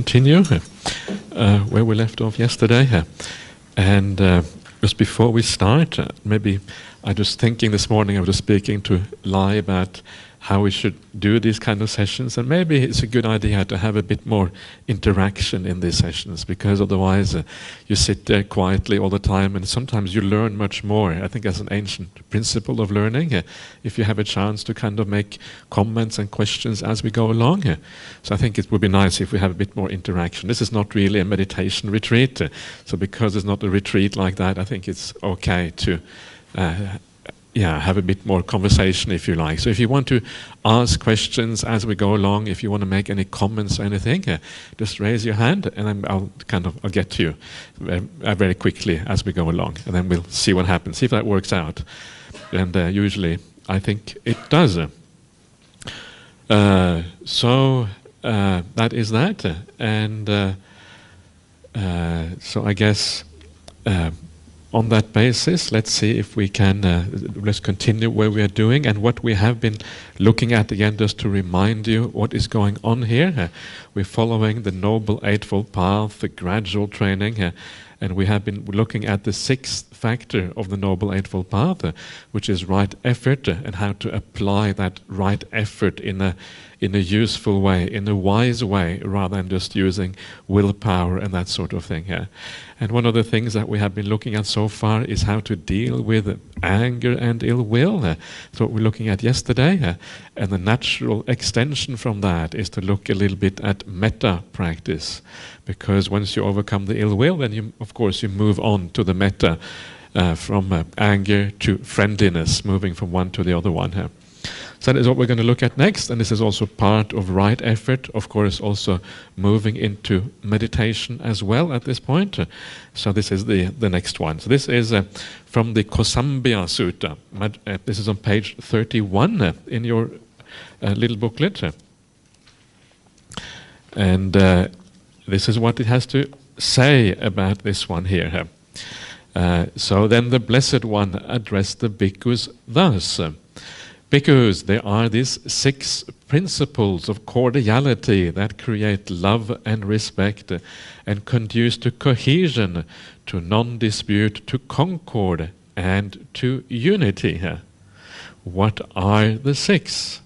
continue where we left off yesterday. And just before we start, maybe I was thinking this morning, I was speaking to Lai about how we should do these kind of sessions, and maybe it's a good idea to have a bit more interaction in these sessions, because otherwise you sit there quietly all the time, and sometimes you learn much more. I think that's an ancient principle of learning, if you have a chance to kind of make comments and questions as we go along. So I think it would be nice if we have a bit more interaction. This is not really a meditation retreat, so because it's not a retreat like that, I think it's okay to have a bit more conversation, if you like. So if you want to ask questions as we go along, if you want to make any comments or anything, just raise your hand, and I'll get to you very quickly as we go along, and then we'll see what happens, see if that works out. And usually, I think it does. So that is that, and so I guess. On that basis, let's see if we can, let's continue where we are doing and what we have been looking at again, just to remind you what is going on here. We're following the Noble Eightfold Path, the gradual training, and we have been looking at the sixth factor of the Noble Eightfold Path, which is right effort, and how to apply that right effort in a useful way, in a wise way, rather than just using willpower and that sort of thing. And one of the things that we have been looking at so far is how to deal with anger and ill will. That's what we're looking at yesterday. And the natural extension from that is to look a little bit at metta practice. Because once you overcome the ill will, then you, of course, you move on to the metta, from anger to friendliness, moving from one to the other one. So that is what we're going to look at next, and this is also part of right effort, of course, also moving into meditation as well at this point. So this is the next one. So this is from the Kosambians Sutta. This is on page 31 in your little booklet. And this is what it has to say about this one here. So then the Blessed One addressed the bhikkhus thus. Bhikkhus, there are these six principles of cordiality that create love and respect and conduce to cohesion, to non-dispute, to concord, and to unity. What are the six?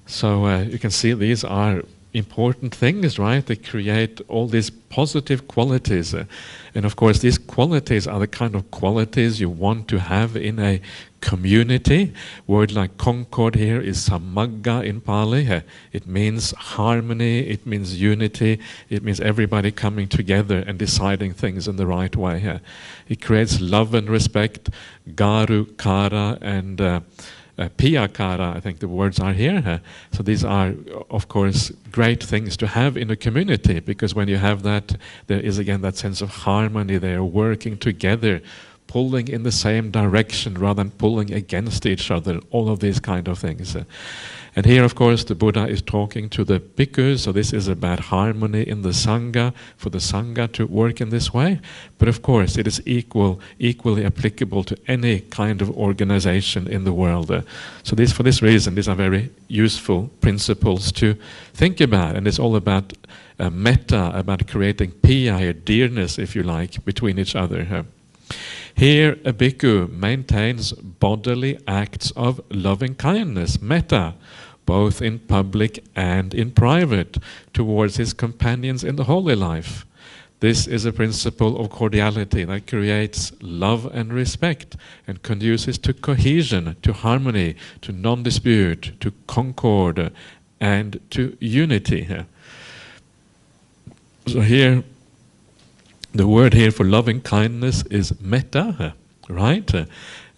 So you can see these are important things, right? They create all these positive qualities. And of course, these qualities are the kind of qualities you want to have in a community. Word like concord here is samagga in Pali. It means harmony, it means unity, it means everybody coming together and deciding things in the right way. It creates love and respect, garu, kara, and piyakara, I think the words are here. So these are, of course, great things to have in a community, because when you have that, there is again that sense of harmony. They are working together, pulling in the same direction rather than pulling against each other, all of these kind of things. And here, of course, the Buddha is talking to the bhikkhus, so this is about harmony in the Sangha, for the Sangha to work in this way. But of course, it is equally applicable to any kind of organization in the world. So for this reason, these are very useful principles to think about. And it's all about metta, about creating piya, dearness, if you like, between each other. Here, a bhikkhu maintains bodily acts of loving kindness, metta, both in public and in private, towards his companions in the holy life. This is a principle of cordiality that creates love and respect and conduces to cohesion, to harmony, to non-dispute, to concord, and to unity. So here, the word here for loving kindness is metta, right?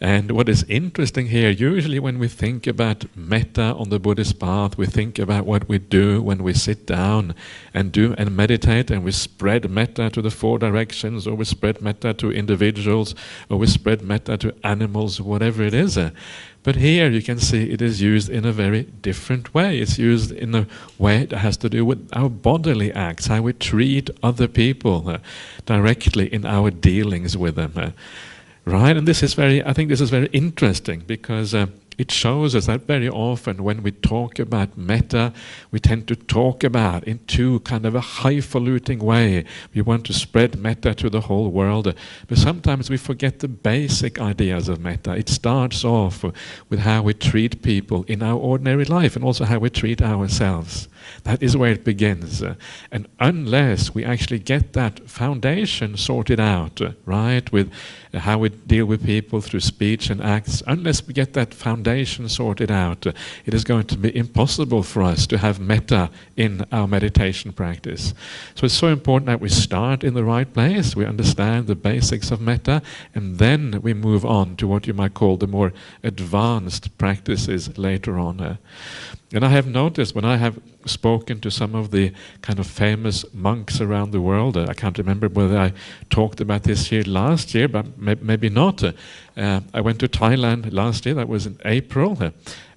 And what is interesting here, usually when we think about metta on the Buddhist path, we think about what we do when we sit down and meditate, and we spread metta to the four directions, or we spread metta to individuals, or we spread metta to animals, whatever it is. But here you can see it is used in a very different way. It's used in a way that has to do with our bodily acts, how we treat other people directly in our dealings with them. Right, and this is I think this is very interesting, because it shows us that very often when we talk about metta, we tend to talk about in too kind of a highfalutin way. We want to spread metta to the whole world, but sometimes we forget the basic ideas of metta. It starts off with how we treat people in our ordinary life and also how we treat ourselves. That is where it begins. And unless we actually get that foundation sorted out, right, with how we deal with people through speech and acts, unless we get that foundation sorted out, it is going to be impossible for us to have metta in our meditation practice. So it's so important that we start in the right place, we understand the basics of metta, and then we move on to what you might call the more advanced practices later on. And I have noticed when I have spoken to some of the kind of famous monks around the world, I can't remember whether I talked about this here last year, but maybe not. I went to Thailand last year, that was in April,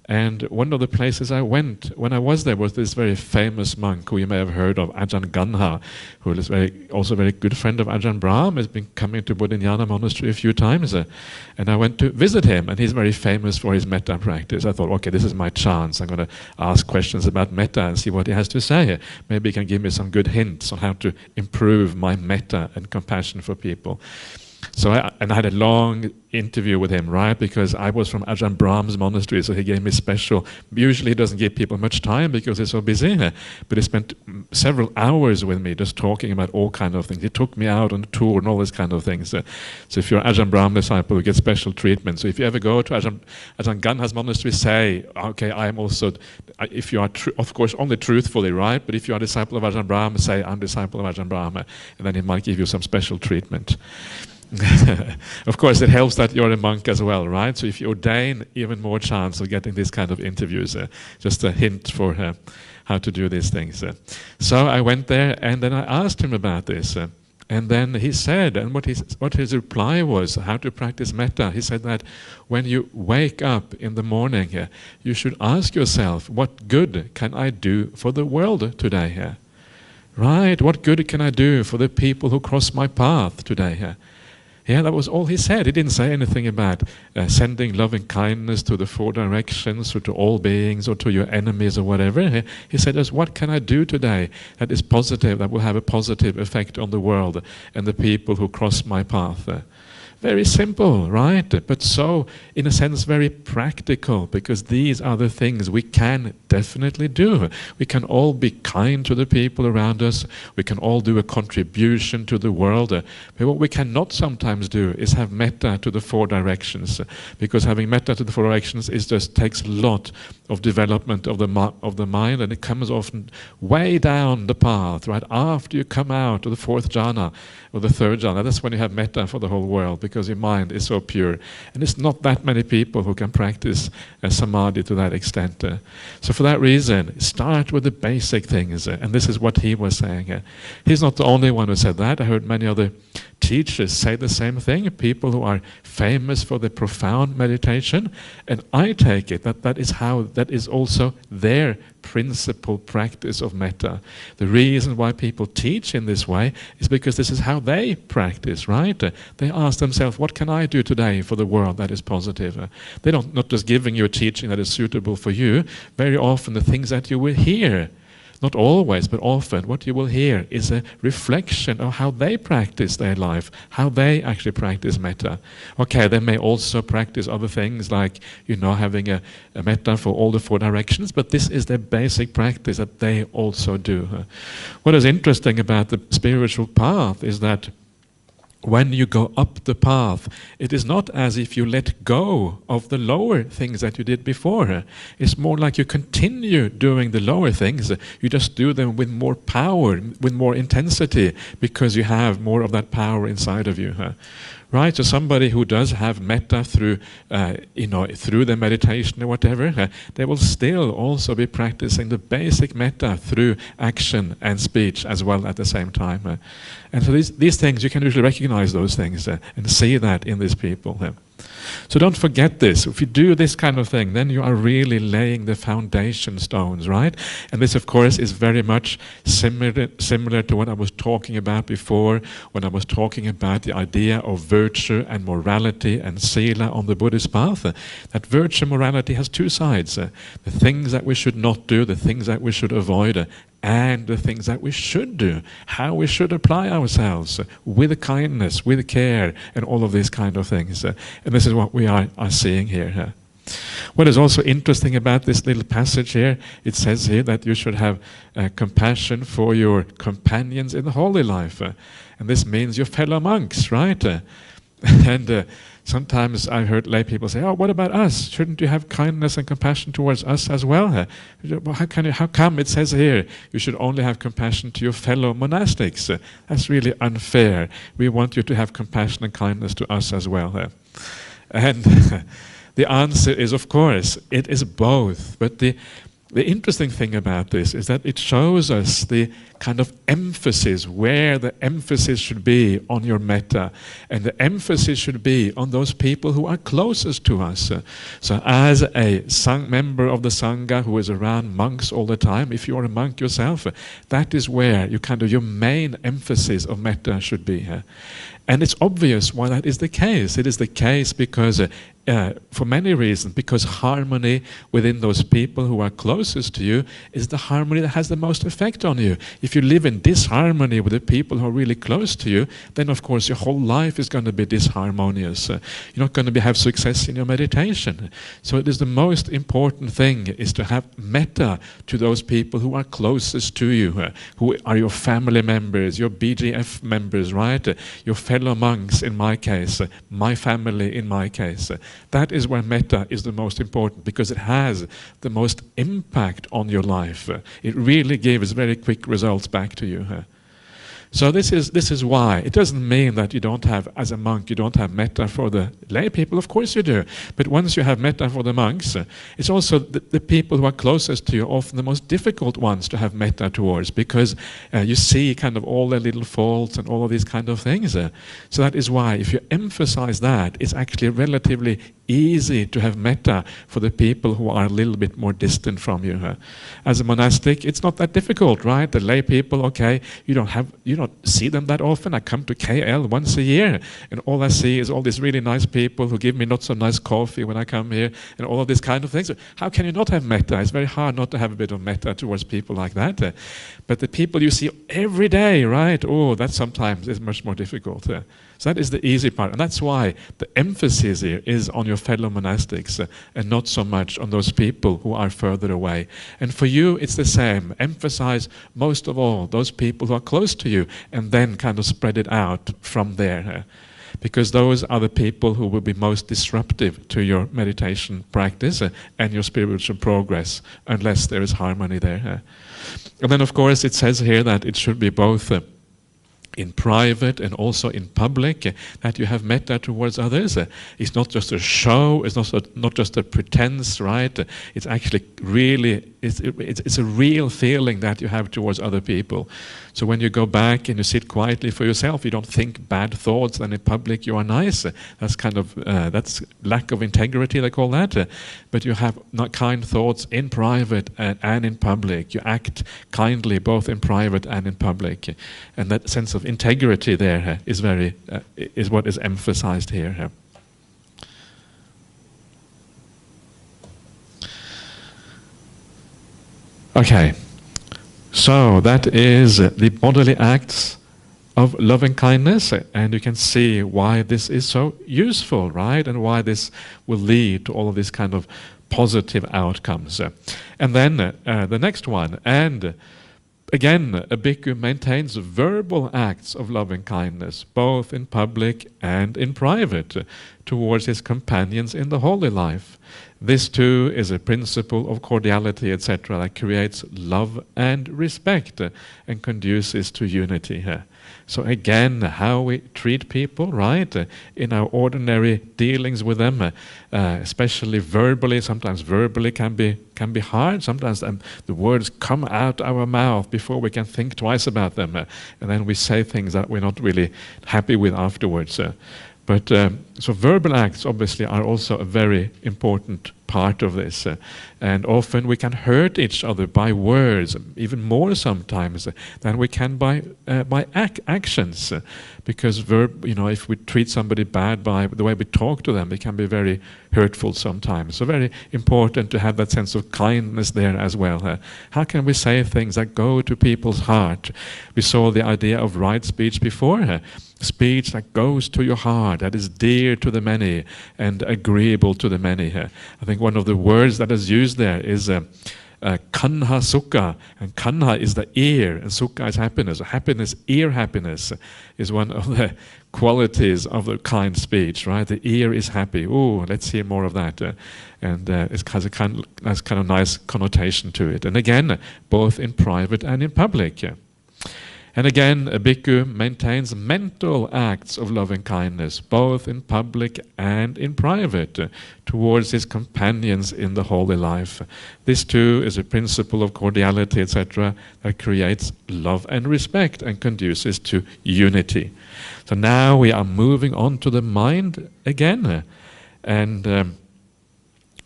and one of the places I went when I was there was this very famous monk who you may have heard of, Ajahn Ganha, who is also a very good friend of Ajahn Brahm, has been coming to Bodhinyana Monastery a few times. And I went to visit him, and he's very famous for his metta practice. I thought, okay, this is my chance. I'm going to ask questions about metta and see what he has to say. Maybe he can give me some good hints on how to improve my metta and compassion for people. So I had a long interview with him, right? Because I was from Ajahn Brahm's monastery, so he gave me special. Usually he doesn't give people much time because he's so busy, but he spent several hours with me just talking about all kind of things. He took me out on a tour and all these kind of things. So if you're an Ajahn Brahm disciple, you get special treatment. So if you ever go to Ajahn Ganha's monastery, say, okay, I am also, if you are, of course, only truthfully, right? But if you are a disciple of Ajahn Brahm, say, I'm a disciple of Ajahn Brahm, and then he might give you some special treatment. Of course, it helps that you're a monk as well, right? So if you ordain, even more chance of getting this kind of interviews. Just a hint for how to do these things. So I went there, and then I asked him about this. And then he said, and what his reply was, how to practice metta. He said that when you wake up in the morning, you should ask yourself, what good can I do for the world today? Right? What good can I do for the people who cross my path today? Yeah, that was all he said. He didn't say anything about sending loving kindness to the four directions or to all beings or to your enemies or whatever. He said, just what can I do today that is positive, that will have a positive effect on the world and the people who cross my path? Very simple, right? But so, in a sense, very practical, because these are the things we can definitely do. We can all be kind to the people around us. We can all do a contribution to the world. But what we cannot sometimes do is have metta to the four directions, because having metta to the four directions just takes a lot of development of the mind, and it comes often way down the path, right after you come out of the fourth jhana or the third jhana. That's when you have metta for the whole world, because your mind is so pure. And it's not that many people who can practice samadhi to that extent. So for that reason, start with the basic things. And this is what he was saying. He's not the only one who said that. I heard many other teachers say the same thing, people who are famous for the profound meditation. And I take it that that is also their principal practice of metta. The reason why people teach in this way is because this is how they practice, right? They ask themselves, what can I do today for the world that is positive? They don't not just giving you a teaching that is suitable for you. Very often the things that you will hear, not always, but often, what you will hear is a reflection of how they practice their life, how they actually practice metta. Okay, they may also practice other things like, having a metta for all the four directions, but this is their basic practice that they also do. What is interesting about the spiritual path is that when you go up the path, it is not as if you let go of the lower things that you did before. It's more like you continue doing the lower things. You just do them with more power, with more intensity, because you have more of that power inside of you. Right? So somebody who does have metta through the meditation or whatever, they will still also be practicing the basic metta through action and speech as well at the same time. And so these things, you can usually recognize those things and see that in these people. So don't forget this. If you do this kind of thing, then you are really laying the foundation stones, right? And this, of course, is very much similar to what I was talking about before, when I was talking about the idea of virtue and morality and sila on the Buddhist path. That virtue and morality has two sides. The things that we should not do, the things that we should avoid, and the things that we should do, how we should apply ourselves with kindness, with care, and all of these kind of things. And this is what we are seeing here. What is also interesting about this little passage here, it says here that you should have compassion for your companions in the holy life. And this means your fellow monks, right? And sometimes I heard lay people say, "Oh, what about us? Shouldn't you have kindness and compassion towards us as well?" Well, how come it says here you should only have compassion to your fellow monastics? That's really unfair. We want you to have compassion and kindness to us as well. And the answer is, of course, it is both. But the interesting thing about this is that it shows us the kind of emphasis, where the emphasis should be on your metta. And the emphasis should be on those people who are closest to us. So as a member of the Sangha who is around monks all the time, if you're a monk yourself, that is where your main emphasis of metta should be. And it's obvious why that is the case. It is the case because for many reasons, because harmony within those people who are closest to you is the harmony that has the most effect on you. If you live in disharmony with the people who are really close to you, then of course your whole life is going to be disharmonious. You're not going to have success in your meditation. So it is the most important thing is to have metta to those people who are closest to you, who are your family members, your BGF members, right? Your fellow monks in my case, my family in my case. That is where metta is the most important, because it has the most impact on your life. It really gives very quick results back to you. So this is why. It doesn't mean that you don't have, as a monk, you don't have metta for the lay people. Of course you do. But once you have metta for the monks, it's also the people who are closest to you, often the most difficult ones to have metta towards, because you see kind of all their little faults and all of these kind of things. So that is why, if you emphasize that, it's actually relatively easy to have metta for the people who are a little bit more distant from you. As a monastic, it's not that difficult, right? The lay people, okay, you don't see them that often. I come to KL once a year, and all I see is all these really nice people who give me not so nice coffee when I come here, and all of these kind of things. So how can you not have metta? It's very hard not to have a bit of metta towards people like that. But the people you see every day, right? Oh, that sometimes is much more difficult. So that is the easy part, and that's why the emphasis here is on your fellow monastics and not so much on those people who are further away. And for you, it's the same. Emphasize most of all those people who are close to you, and then kind of spread it out from there. Because those are the people who will be most disruptive to your meditation practice and your spiritual progress, unless there is harmony there. And then, of course, it says here that it should be both in private and also in public, that you have metta towards others. It's not just a show, it's not just a pretense, right? It's actually really, it's a real feeling that you have towards other people. So when you go back and you sit quietly for yourself, you don't think bad thoughts, and in public you are nice. That's kind of, that's lack of integrity, they call that. But you have not kind thoughts in private and in public. You act kindly both in private and in public. And that sense of integrity there is what is emphasized here. Okay, so that is the bodily acts of loving kindness, and you can see why this is so useful, right? And why this will lead to all of these kind of positive outcomes. And then the next one, and again, a bhikkhu maintains verbal acts of loving kindness, both in public and in private, towards his companions in the holy life. This too is a principle of cordiality, etc., that creates love and respect and conduces to unity. So again, how we treat people, right, in our ordinary dealings with them, especially verbally. Sometimes verbally can be hard. Sometimes the words come out our mouth before we can think twice about them, and then we say things that we're not really happy with afterwards. But so verbal acts obviously are also a very important part of this, and often we can hurt each other by words, even more sometimes than we can by actions, because if we treat somebody bad by the way we talk to them, it can be very hurtful sometimes. So very important to have that sense of kindness there as well. How can we say things that go to people's heart? We saw the idea of right speech before. Speech that goes to your heart, that is dear to the many and agreeable to the many. I think one of the words that is used there is kanha sukha, and kanha is the ear, and sukha is happiness. Happiness, ear happiness, is one of the qualities of the kind speech, right? The ear is happy. Oh, let's hear more of that. And it has a kind of nice connotation to it. And again, both in private and in public. And again, a bhikkhu maintains mental acts of loving kindness, both in public and in private, towards his companions in the holy life. This too is a principle of cordiality, etc., that creates love and respect and conduces to unity. So now we are moving on to the mind again. And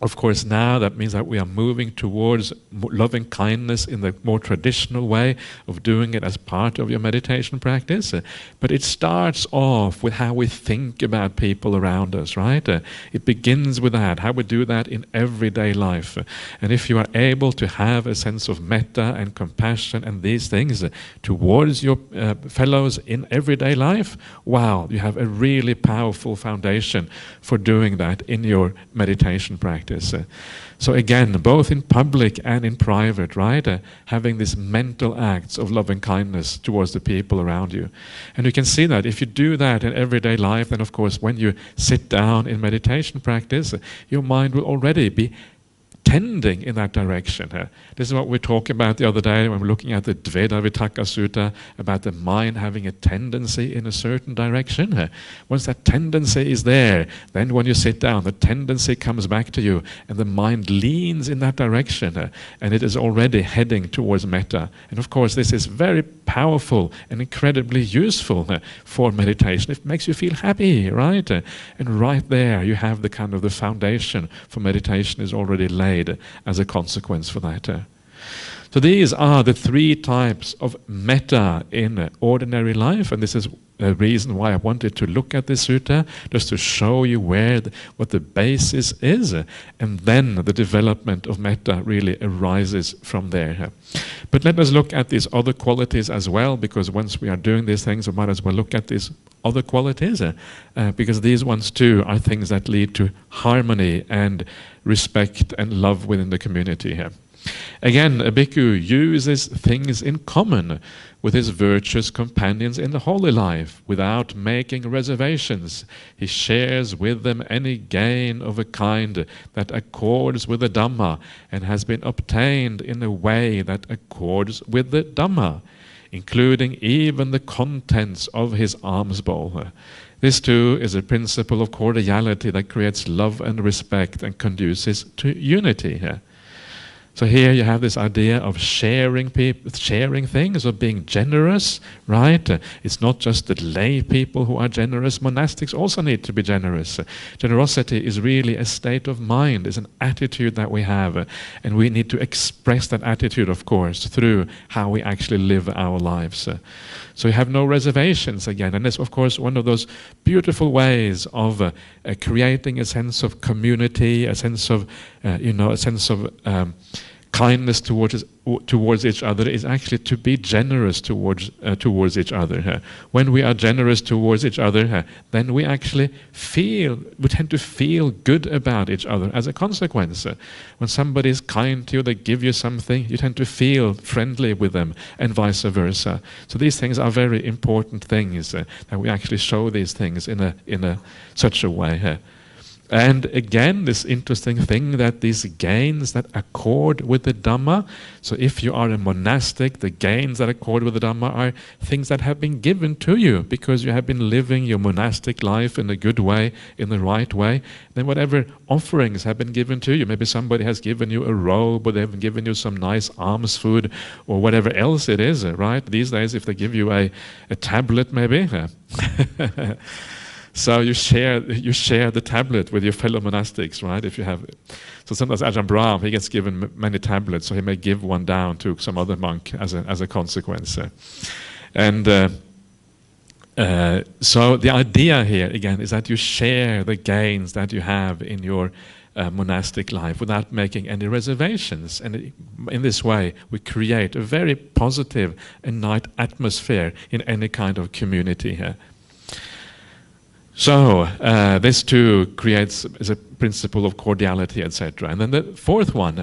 of course, now that means that we are moving towards loving kindness in the more traditional way of doing it as part of your meditation practice. But it starts off with how we think about people around us, right? It begins with that, how we do that in everyday life. And if you are able to have a sense of metta and compassion and these things towards your fellows in everyday life, wow, you have a really powerful foundation for doing that in your meditation practice. So again, both in public and in private, right? Having these mental acts of loving kindness towards the people around you. And you can see that if you do that in everyday life, then of course when you sit down in meditation practice, your mind will already be tending in that direction. This is what we talked about the other day when we were looking at the Dveda Vitaka Sutta, about the mind having a tendency in a certain direction. Once that tendency is there, then when you sit down, the tendency comes back to you and the mind leans in that direction, and it is already heading towards metta. And of course this is very powerful and incredibly useful for meditation. It makes you feel happy, right? And right there you have the kind of the foundation for meditation is already laid as a consequence for that. So these are the three types of metta in ordinary life, and this is a reason why I wanted to look at this sutta, just to show you what the basis is, and then the development of metta really arises from there. But let us look at these other qualities as well, because once we are doing these things, we might as well look at these other qualities, because these ones too are things that lead to harmony and respect and love within the community here. Again, a bhikkhu uses things in common with his virtuous companions in the holy life without making reservations. He shares with them any gain of a kind that accords with the Dhamma and has been obtained in a way that accords with the Dhamma, including even the contents of his alms bowl. This too is a principle of cordiality that creates love and respect and conduces to unity here. So here you have this idea of sharing things, of being generous, right? It's not just the lay people who are generous. Monastics also need to be generous. Generosity is really a state of mind, is an attitude that we have, and we need to express that attitude, of course, through how we actually live our lives. So you have no reservations again, and that's of course one of those beautiful ways of creating a sense of community, a sense of kindness towards each other is actually to be generous towards each other. When we are generous towards each other, then we actually tend to feel good about each other as a consequence. When somebody is kind to you, they give you something, you tend to feel friendly with them, and vice versa. So these things are very important things, that we actually show these things in such a way. And again, this interesting thing that these gains that accord with the Dhamma, so if you are a monastic, the gains that accord with the Dhamma are things that have been given to you because you have been living your monastic life in a good way, in the right way. Then whatever offerings have been given to you, maybe somebody has given you a robe, or they've given you some nice alms food, or whatever else it is, right? These days, if they give you a tablet, maybe. So you share the tablet with your fellow monastics, right? If you have, so sometimes Ajahn Brahm, he gets given many tablets, so he may give one down to some other monk as a consequence. And so the idea here again is that you share the gains that you have in your monastic life without making any reservations, and in this way we create a very positive and nice atmosphere in any kind of community here. So this too is a principle of cordiality, etc. And then the fifth one,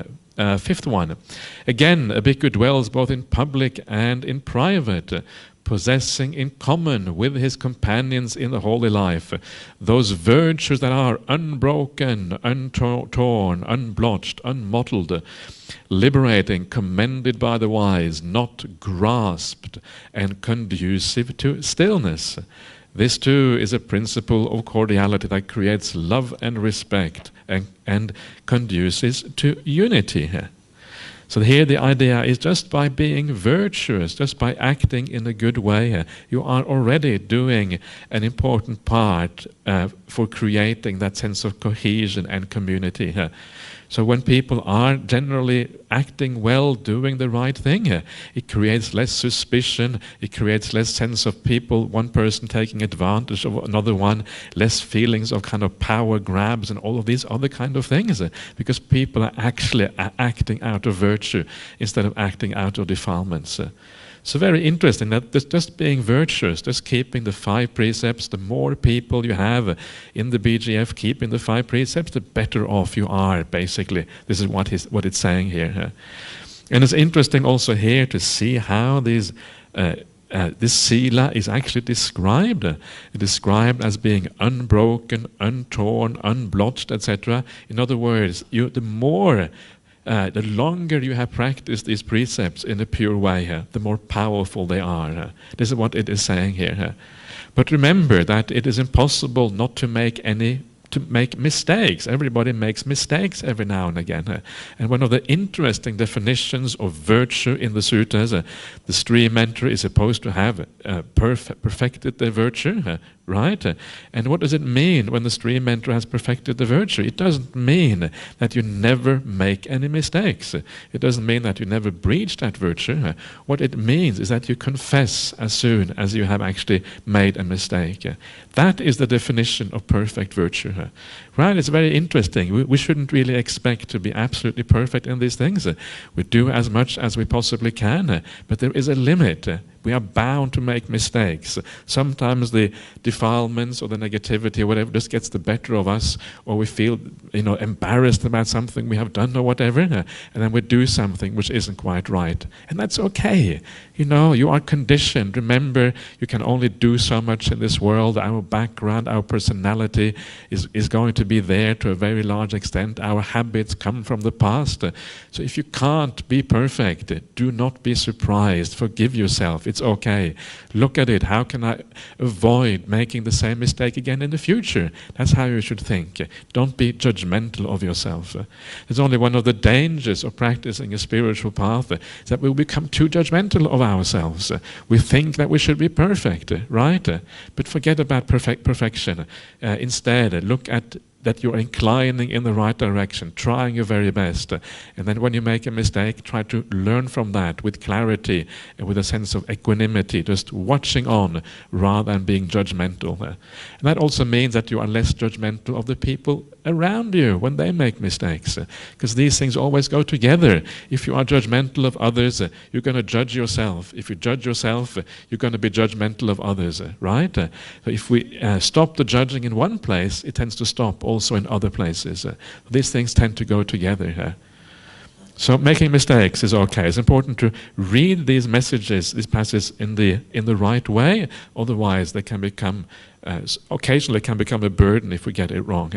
again, a bhikkhu dwells both in public and in private, possessing in common with his companions in the holy life those virtues that are unbroken, untorn, unblotched, unmottled, liberating, commended by the wise, not grasped, and conducive to stillness. This too is a principle of cordiality that creates love and respect and conduces to unity. So here the idea is just by being virtuous, just by acting in a good way, you are already doing an important part for creating that sense of cohesion and community. So when people are generally acting well, doing the right thing, it creates less suspicion, it creates less sense of people, one person taking advantage of another one, less feelings of kind of power grabs and all of these other kind of things, because people are actually acting out of virtue instead of acting out of defilements. So very interesting that just being virtuous, just keeping the 5 precepts, the more people you have in the BGF keeping the 5 precepts, the better off you are, basically. This is what it's saying here. And it's interesting also here to see how this sila is actually described. It's described as being unbroken, untorn, unblotched, etc. In other words, the longer you have practiced these precepts in a pure way, the more powerful they are. This is what it is saying here. But remember that it is impossible not to make mistakes. Everybody makes mistakes every now and again. And one of the interesting definitions of virtue in the sutras, the stream mentor is supposed to have perfected their virtue, right? And what does it mean when the stream mentor has perfected the virtue? It doesn't mean that you never make any mistakes. It doesn't mean that you never breach that virtue. What it means is that you confess as soon as you have actually made a mistake. That is the definition of perfect virtue. Right? It's very interesting. We shouldn't really expect to be absolutely perfect in these things. We do as much as we possibly can, but there is a limit. We are bound to make mistakes. Sometimes the defilements or the negativity or whatever just gets the better of us, or we feel embarrassed about something we have done or whatever, and then we do something which isn't quite right. And that's okay. You are conditioned. Remember, you can only do so much in this world. Our background, our personality is going to be there to a very large extent. Our habits come from the past. So if you can't be perfect, do not be surprised. Forgive yourself. It's okay. Look at it. How can I avoid making the same mistake again in the future? That's how you should think. Don't be judgmental of yourself. It's only one of the dangers of practicing a spiritual path is that we will become too judgmental of ourselves. We think that we should be perfect, right? But forget about perfection. Instead, look at that you're inclining in the right direction, trying your very best. And then when you make a mistake, try to learn from that with clarity and with a sense of equanimity, just watching on rather than being judgmental. And that also means that you are less judgmental of the people around you when they make mistakes, because these things always go together. If you are judgmental of others, you're going to judge yourself. If you judge yourself, you're going to be judgmental of others, right? So if we stop the judging in one place, it tends to stop also in other places. These things tend to go together. So making mistakes is okay. It's important to read these messages, these passages in the right way. Otherwise, they can become occasionally can become a burden if we get it wrong.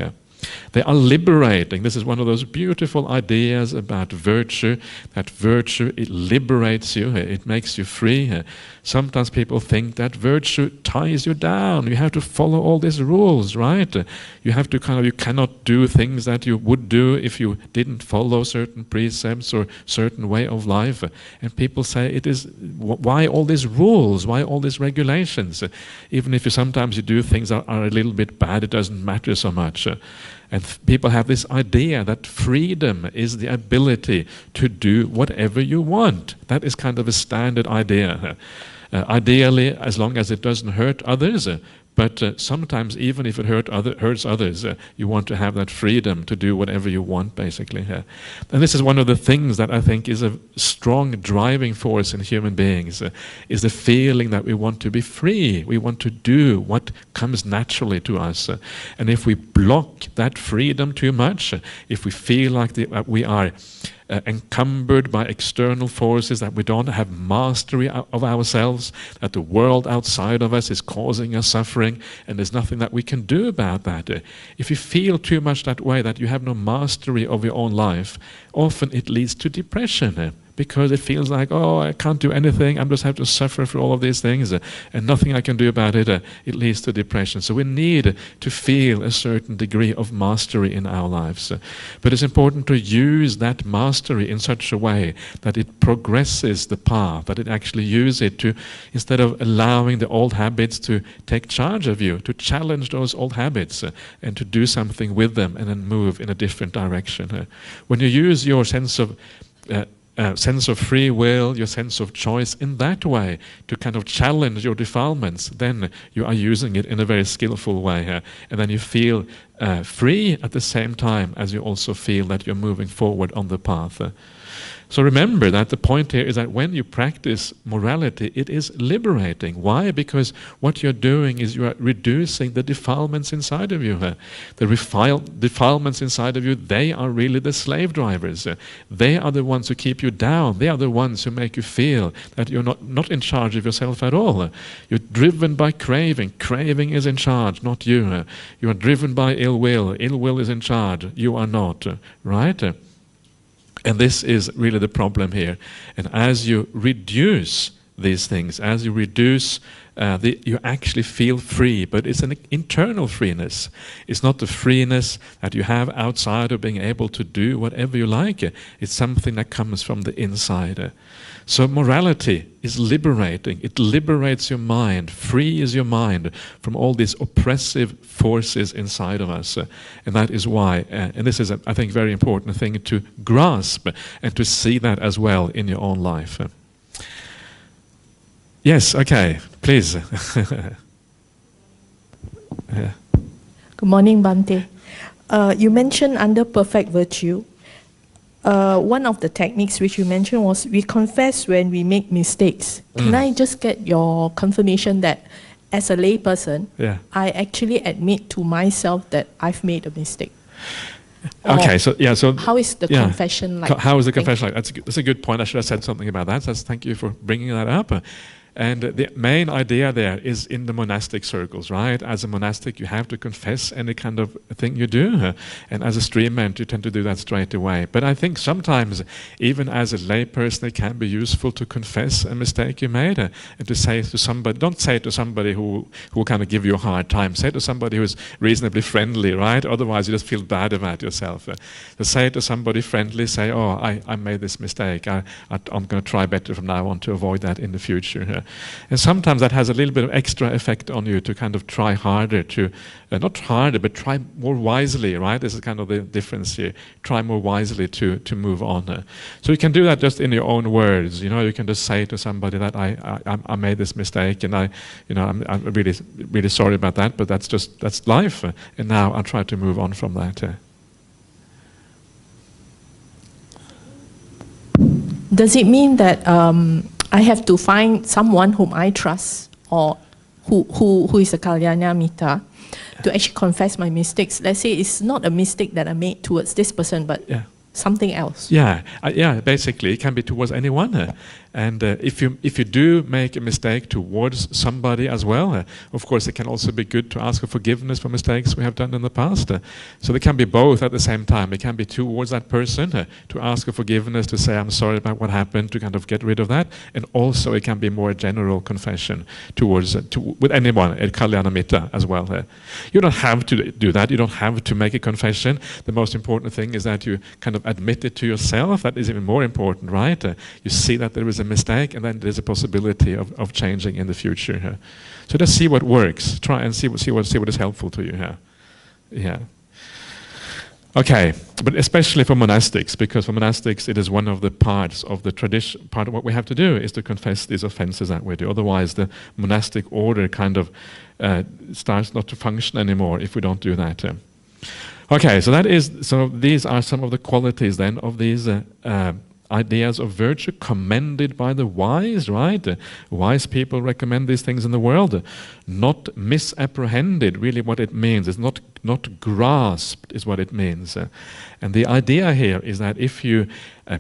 They are liberating. This is one of those beautiful ideas about virtue, that virtue, it liberates you, it makes you free. Sometimes people think that virtue ties you down. You have to follow all these rules, right? You have to you cannot do things that you would do if you didn't follow certain precepts or certain way of life. And people say, it is, why all these rules? Why all these regulations? Even if sometimes you do things that are a little bit bad, it doesn't matter so much. And people have this idea that freedom is the ability to do whatever you want. That is kind of a standard idea. Ideally, as long as it doesn't hurt others, but sometimes even if it hurts others, you want to have that freedom to do whatever you want, basically. And this is one of the things that I think is a strong driving force in human beings, is the feeling that we want to be free. We want to do what comes naturally to us. And if we block that freedom too much, if we feel like we are encumbered by external forces, that we don't have mastery of ourselves, that the world outside of us is causing us suffering, and there's nothing that we can do about that. If you feel too much that way, that you have no mastery of your own life, often it leads to depression. Because it feels like, oh, I can't do anything, I just have to suffer for all of these things, and nothing I can do about it. It leads to depression. So we need to feel a certain degree of mastery in our lives. But it's important to use that mastery in such a way that it progresses the path, that it actually uses it to, instead of allowing the old habits to take charge of you, to challenge those old habits and to do something with them and then move in a different direction. When you use your sense of free will, your sense of choice in that way to kind of challenge your defilements, then you are using it in a very skillful way. And then you feel free at the same time as you also feel that you're moving forward on the path. So remember that the point here is that when you practice morality, it is liberating. Why? Because what you're doing is you are reducing the defilements inside of you. The defilements inside of you, they are really the slave drivers. They are the ones who keep you down. They are the ones who make you feel that you're not in charge of yourself at all. You're driven by craving. Craving is in charge, not you. You are driven by ill will. Ill will is in charge. You are not. Right? And this is really the problem here. And as you reduce these things, as you reduce, you actually feel free, but it's an internal freeness. It's not the freeness that you have outside of being able to do whatever you like. It's something that comes from the inside. So morality is liberating. It liberates your mind, frees your mind from all these oppressive forces inside of us. And that is why, and this is, I think, very important thing to grasp and to see that as well in your own life. Yes, okay, please. Good morning, Bhante. You mentioned under perfect virtue. One of the techniques which you mentioned was we confess when we make mistakes. Can I just get your confirmation that as a layperson, I actually admit to myself that I've made a mistake? Okay, so how is the confession like? How is the confession like? That's a good point. I should have said something about that. So thank you for bringing that up. And the main idea there is in the monastic circles, right? As a monastic, you have to confess any kind of thing you do. And as a streamman, you tend to do that straight away. But I think sometimes, even as a layperson, it can be useful to confess a mistake you made and to say to somebody, don't say it to somebody who will kind of give you a hard time. Say it to somebody who's reasonably friendly, right? Otherwise, you just feel bad about yourself. So say it to somebody friendly, say, oh, I made this mistake. I'm going to try better from now on to avoid that in the future. And sometimes that has a little bit of extra effect on you to kind of try harder to, not harder, but try more wisely, right? This is kind of the difference here. Try more wisely to move on. So you can do that just in your own words. You know, you can just say to somebody that I made this mistake, and I'm really really sorry about that. But that's life, and now I'll try to move on from that. Does it mean that I have to find someone whom I trust or who is a Kalyana Mitta to actually confess my mistakes? Let's say it's not a mistake that I made towards this person, but something else? Yeah, basically it can be towards anyone. And if you do make a mistake towards somebody as well, of course it can also be good to ask for forgiveness for mistakes we have done in the past. So they can be both at the same time. It can be towards that person, to ask for forgiveness, to say I'm sorry about what happened, to kind of get rid of that. And also it can be more a general confession towards with anyone, a Kalyana Mitta as well. You don't have to do that. You don't have to make a confession. The most important thing is that you kind of admit it to yourself. That is even more important, right? You see that there is a mistake, and then there's a possibility of changing in the future. So just see what works. Try and see what is helpful to you. Yeah. Okay, but especially for monastics, because for monastics it is one of the parts of the tradition. Part of what we have to do is to confess these offenses that we do. Otherwise, the monastic order kind of starts not to function anymore if we don't do that. Okay, so these are some of the qualities then of these ideas of virtue commended by the wise, right? Wise people recommend these things in the world. Not misapprehended, really what it means. It's not grasped is what it means. And the idea here is that if you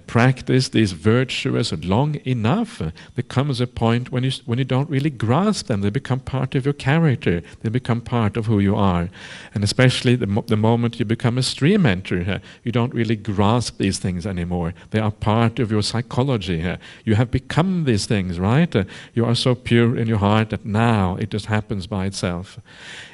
practice these virtues long enough, there comes a point when you don't really grasp them. They become part of your character. They become part of who you are. And especially the moment you become a stream enter, you don't really grasp these things anymore. They are part of your psychology. You have become these things, right? You are so pure in your heart that now it just happens by itself.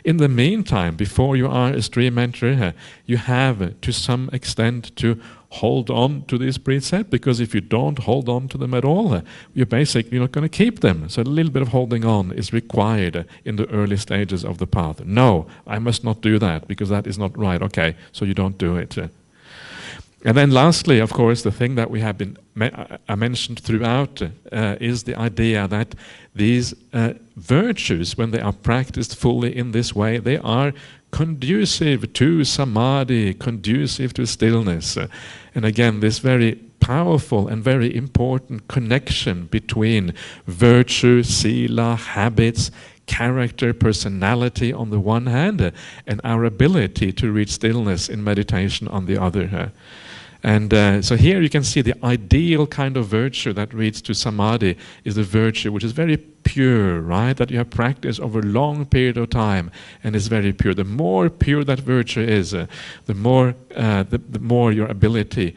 In the meantime, before you are a stream enter, you have to some extent to hold on to these precepts, because if you don't hold on to them at all, you're basically not going to keep them. So a little bit of holding on is required in the early stages of the path. No, I must not do that because that is not right. Okay, so you don't do it. And then lastly, of course, the thing that we have been mentioned throughout is the idea that these virtues, when they are practiced fully in this way, they are conducive to samadhi, conducive to stillness. And again, this very powerful and very important connection between virtue, sila, habits, character, personality on the one hand, and our ability to reach stillness in meditation on the other. And so here you can see the ideal kind of virtue that leads to samadhi is the virtue which is very pure, right? That you have practiced over a long period of time and is very pure. The more pure that virtue is, the more your ability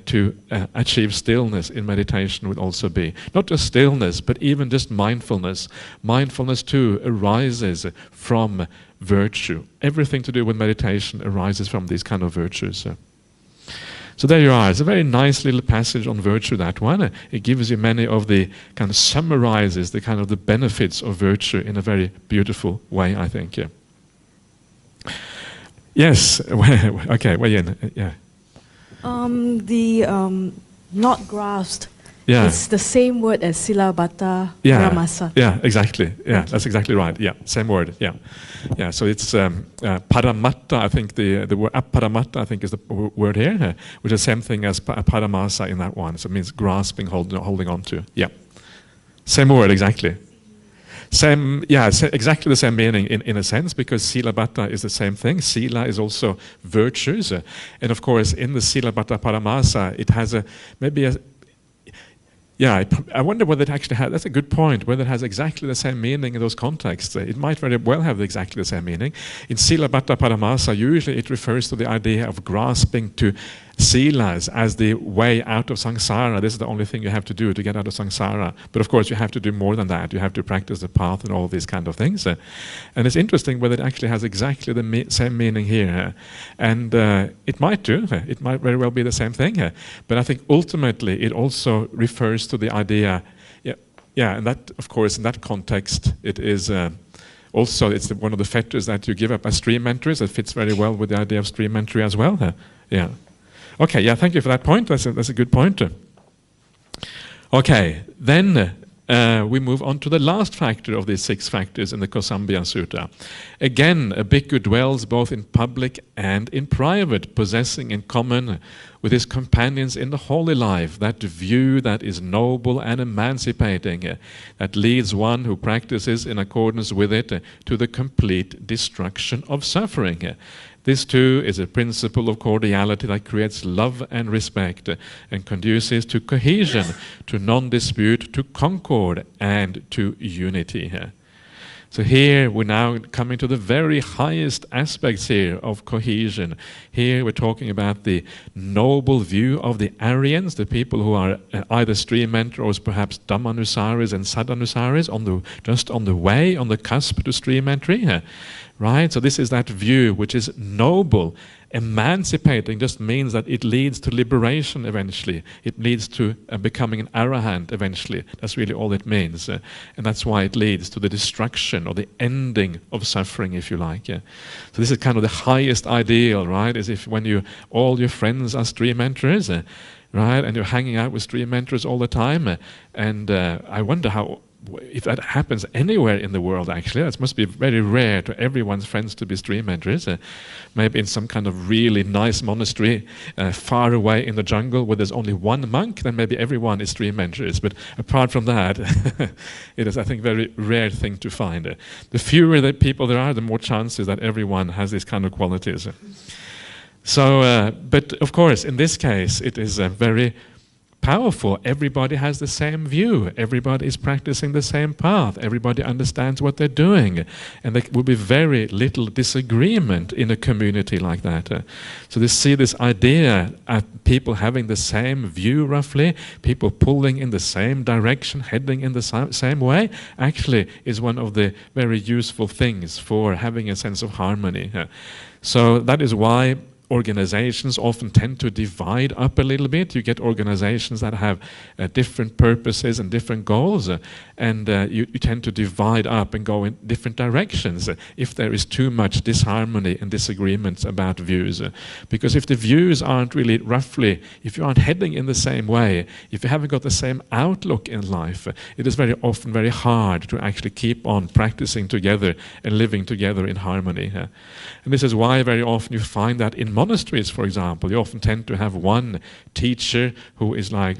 to achieve stillness in meditation would also be. Not just stillness, but even just mindfulness. Mindfulness too arises from virtue. Everything to do with meditation arises from these kind of virtues. So there you are. It's a very nice little passage on virtue, that one. It gives you many of the, kind of summarizes the kind of the benefits of virtue in a very beautiful way, I think. Yeah. Yes. Okay. Well, yeah. Not grasped. Yeah. It's the same word as silabata ramasa. Yeah, exactly. Yeah, that's exactly right. Yeah, same word. Yeah, yeah. So it's paramatta. I think the word aparamatta, I think, is the word here, which is the same thing as paramasa in that one. So it means grasping, holding on to. Yeah, same word exactly. Same, yeah, exactly the same meaning in a sense, because silabata is the same thing. Sila is also virtues, and of course in the silabata paramasa it has I wonder whether it actually has, that's a good point, whether it has exactly the same meaning in those contexts. It might very well have exactly the same meaning. In Silabata Paramasa, usually it refers to the idea of grasping to silas as the way out of samsara. This is the only thing you have to do to get out of samsara. But of course you have to do more than that. You have to practice the path and all these kind of things. And it's interesting whether it actually has exactly the same meaning here. And it might do. It might very well be the same thing. But I think ultimately it also refers to the idea, and that, of course, in that context, it is also, it's one of the fetters that you give up as stream entries. It fits very well with the idea of stream entry as well. Yeah. Okay, yeah, thank you for that point. That's a good point. Okay, then we move on to the last factor of these 6 factors in the Kosambian Sutta. Again, a bhikkhu dwells both in public and in private, possessing in common with his companions in the holy life that view that is noble and emancipating, that leads one who practices in accordance with it to the complete destruction of suffering. This too is a principle of cordiality that creates love and respect and conduces to cohesion, to non-dispute, to concord, and to unity. So here we're now coming to the very highest aspects here of cohesion. Here we're talking about the noble view of the Aryans, the people who are either stream enterers, perhaps Dhammanusaris and Sadhanusaris, just on the way, on the cusp to stream entry. Right? So this is that view which is noble. Emancipating just means that it leads to liberation eventually. It leads to becoming an arahant eventually. That's really all it means. And that's why it leads to the destruction or the ending of suffering, if you like. So this is kind of the highest ideal, right? Is if when all your friends are stream enterers, right? And you're hanging out with stream enterers all the time. And I wonder if that happens anywhere in the world, actually. It must be very rare to everyone's friends to be stream enterers. Maybe in some kind of really nice monastery far away in the jungle where there's only one monk, then maybe everyone is stream enterers. But apart from that, it is, I think, a very rare thing to find. The fewer the people there are, the more chances that everyone has these kind of qualities. So, but of course, in this case, it is very powerful. Everybody has the same view. Everybody is practicing the same path. Everybody understands what they're doing. And there will be very little disagreement in a community like that. So they see this idea of people having the same view roughly, people pulling in the same direction, heading in the same way, actually is one of the very useful things for having a sense of harmony. So that is why organizations often tend to divide up a little bit. You get organizations that have different purposes and different goals, and you tend to divide up and go in different directions if there is too much disharmony and disagreements about views. Because if the views aren't really roughly, if you aren't heading in the same way, if you haven't got the same outlook in life, it is very often very hard to actually keep on practicing together and living together in harmony. And this is why very often you find that in monasteries, for example, you often tend to have one teacher who is like,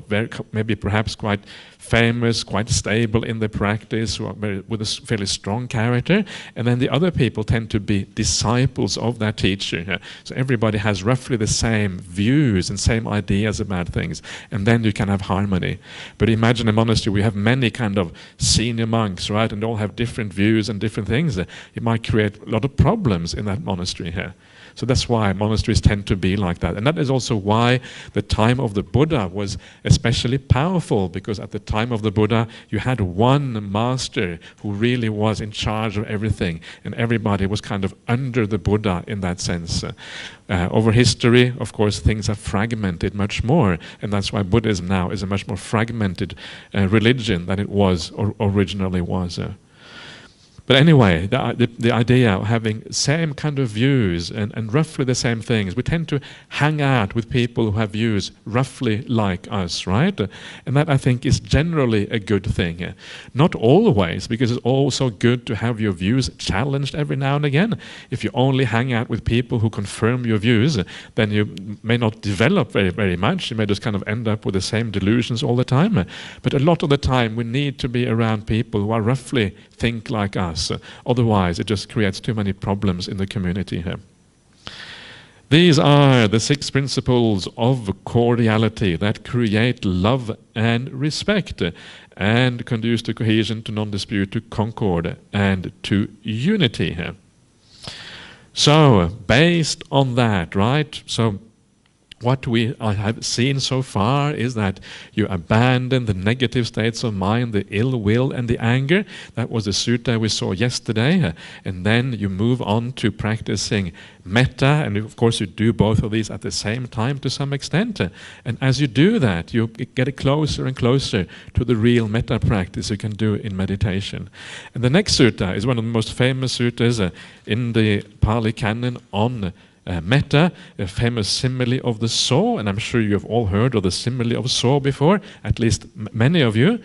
very, maybe perhaps quite famous, quite stable in the practice, with a fairly strong character, and then the other people tend to be disciples of that teacher. So everybody has roughly the same views and same ideas about things, and then you can have harmony. But imagine a monastery, we have many kind of senior monks, right, and they all have different views and different things. It might create a lot of problems in that monastery here. So that's why monasteries tend to be like that. And that is also why the time of the Buddha was especially powerful, because at the time of the Buddha, you had one master who really was in charge of everything, and everybody was kind of under the Buddha in that sense. Over history, of course, things have fragmented much more, and that's why Buddhism now is a much more fragmented religion than it was or originally was. But anyway, the idea of having same kind of views and roughly the same things. We tend to hang out with people who have views roughly like us, right? And that, I think, is generally a good thing. Not always, because it's also good to have your views challenged every now and again. If you only hang out with people who confirm your views, then you may not develop very, very much. You may just kind of end up with the same delusions all the time. But a lot of the time, we need to be around people who are roughly think like us. Otherwise, it just creates too many problems in the community here. These are the 6 principles of cordiality that create love and respect and conduce to cohesion, to non-dispute, to concord, and to unity here. So, based on that, right? So, what we have seen so far is that you abandon the negative states of mind, the ill will and the anger. That was the sutta we saw yesterday. And then you move on to practicing metta. And of course you do both of these at the same time to some extent. And as you do that, you get closer and closer to the real metta practice you can do in meditation. And the next sutta is one of the most famous suttas in the Pali Canon on Metta, a famous simile of the saw, and I'm sure you have all heard of the simile of saw before, at least many of you.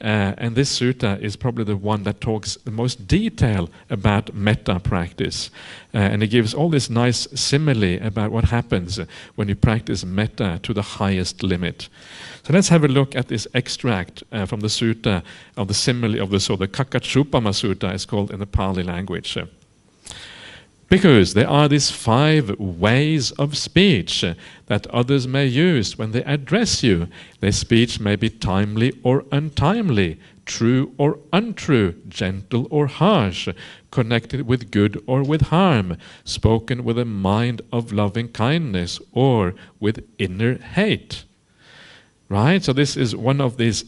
And this sutta is probably the one that talks the most detail about metta practice. And it gives all this nice simile about what happens when you practice metta to the highest limit. So let's have a look at this extract from the sutta of the simile of the saw. The Kakachupama Sutta is called in the Pali language. Because there are these 5 ways of speech that others may use when they address you. Their speech may be timely or untimely, true or untrue, gentle or harsh, connected with good or with harm, spoken with a mind of loving kindness or with inner hate. Right? So this is one of these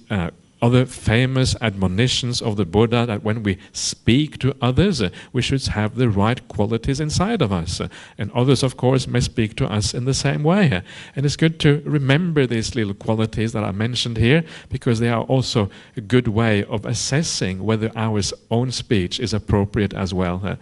other famous admonitions of the Buddha, that when we speak to others, we should have the right qualities inside of us. And others, of course, may speak to us in the same way. And it's good to remember these little qualities that are mentioned here, because they are also a good way of assessing whether our own speech is appropriate as well.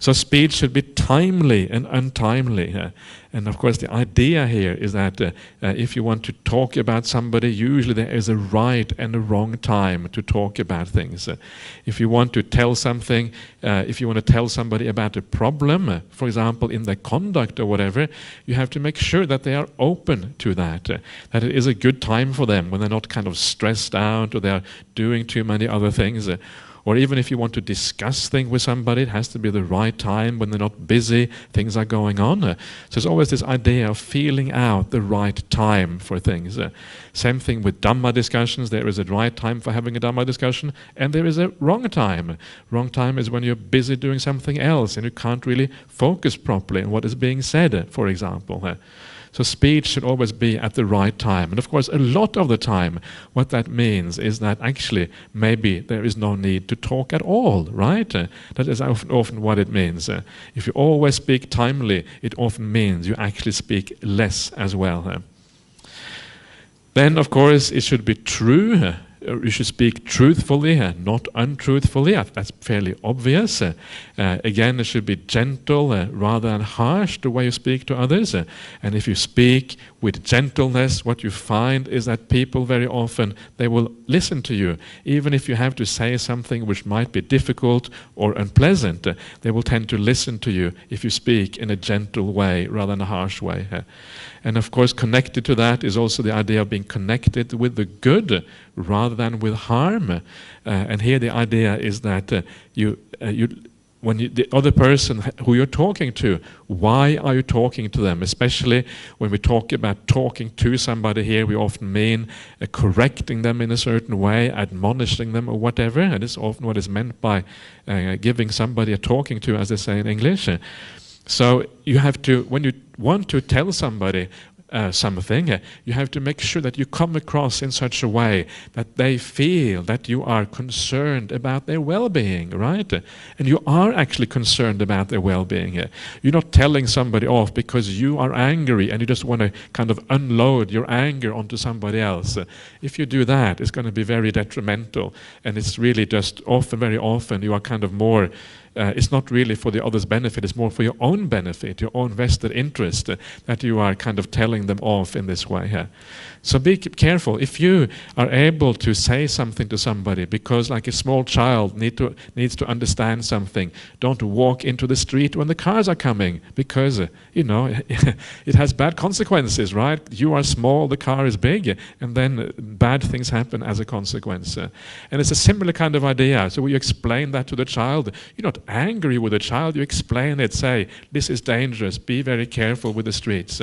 So speech should be timely and untimely. And of course the idea here is that if you want to talk about somebody, usually there is a right and a wrong time to talk about things. If you want to tell something, if you want to tell somebody about a problem, for example in their conduct or whatever, you have to make sure that they are open to that, that it is a good time for them when they're not kind of stressed out or they're doing too many other things. Or even if you want to discuss things with somebody, it has to be the right time when they're not busy, things are going on. So there's always this idea of feeling out the right time for things. Same thing with Dhamma discussions. There is a right time for having a Dhamma discussion, and there is a wrong time. Wrong time is when you're busy doing something else and you can't really focus properly on what is being said, for example. So speech should always be at the right time. And of course, a lot of the time, what that means is that actually maybe there is no need to talk at all, right? That is often what it means. If you always speak timely, it often means you actually speak less as well. Then, of course, it should be true. You should speak truthfully, not untruthfully. That's fairly obvious. Again, it should be gentle rather than harsh, the way you speak to others. And if you speak with gentleness, what you find is that people very often, they will listen to you. Even if you have to say something which might be difficult or unpleasant, they will tend to listen to you if you speak in a gentle way rather than a harsh way. And of course, connected to that is also the idea of being connected with the good rather than with harm. And here the idea is that the other person who you're talking to, why are you talking to them? Especially when we talk about talking to somebody here, we often mean correcting them in a certain way, admonishing them or whatever. And it's often what is meant by giving somebody a talking to, as they say in English. So you have to, when you want to tell somebody something, you have to make sure that you come across in such a way that they feel that you are concerned about their well-being, right? And you are actually concerned about their well-being. You're not telling somebody off because you are angry and you just want to kind of unload your anger onto somebody else. If you do that, it's going to be very detrimental, and it's really just very often you are kind of more it's not really for the other's benefit, it's more for your own benefit, your own vested interest, that you are kind of telling them off in this way. So be careful. If you are able to say something to somebody because like a small child needs to understand something, don't walk into the street when the cars are coming because, it has bad consequences, right? You are small, the car is big, and then bad things happen as a consequence. And it's a similar kind of idea. So when you explain that to the child, you're not angry with the child, you explain it, say, this is dangerous, be very careful with the streets.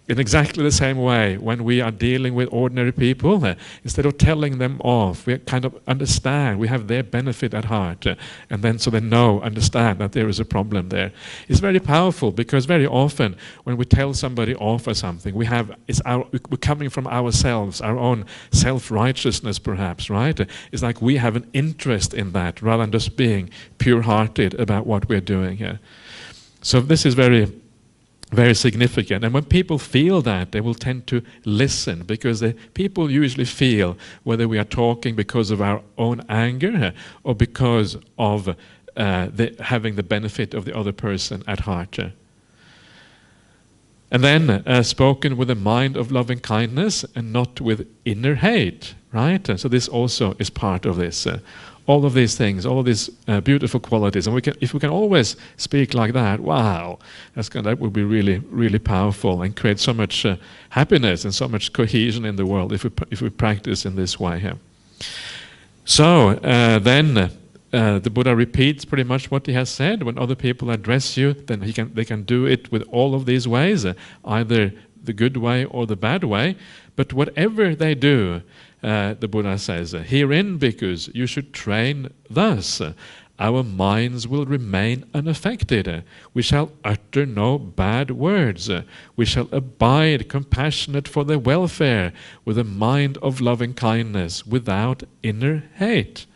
In exactly the same way, when we are dealing with ordinary people, instead of telling them off, we kind of understand, we have their benefit at heart, and then so they understand that there is a problem there. It's very powerful because very often when we tell somebody off or something, we're coming from ourselves, our own self-righteousness perhaps, right? It's like we have an interest in that rather than just being pure-hearted about what we're doing here. So this is very significant. And when people feel that, they will tend to listen because people usually feel whether we are talking because of our own anger or because of having the benefit of the other person at heart. And then spoken with a mind of loving kindness and not with inner hate, right? So this also is part of this. All of these things, all of these beautiful qualities, and if we can always speak like that, wow, that would be really, really powerful and create so much happiness and so much cohesion in the world if we practice in this way here. So then the Buddha repeats pretty much what he has said. When other people address you, then they can do it with all of these ways, either the good way or the bad way. But whatever they do, the Buddha says, herein, bhikkhus, you should train thus. Our minds will remain unaffected. We shall utter no bad words. We shall abide compassionate for their welfare with a mind of loving kindness without inner hate.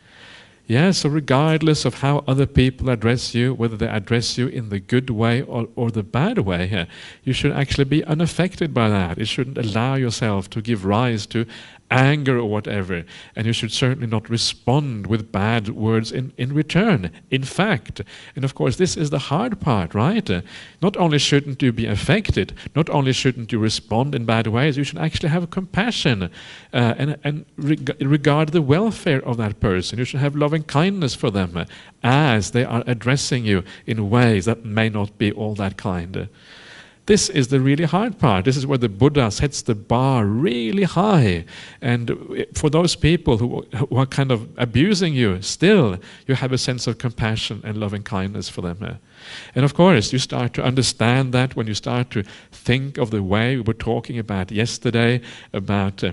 Yeah, so regardless of how other people address you, whether they address you in the good way or the bad way, you should actually be unaffected by that. You shouldn't allow yourself to give rise to anger or whatever, and you should certainly not respond with bad words in return. In fact, and of course this is the hard part, right? Not only shouldn't you be affected, not only shouldn't you respond in bad ways, you should actually have compassion and regard the welfare of that person. You should have loving kindness for them as they are addressing you in ways that may not be all that kind. This is the really hard part. This is where the Buddha sets the bar really high. And for those people who are kind of abusing you, still you have a sense of compassion and loving kindness for them. And of course, you start to understand that when you start to think of the way we were talking about yesterday, about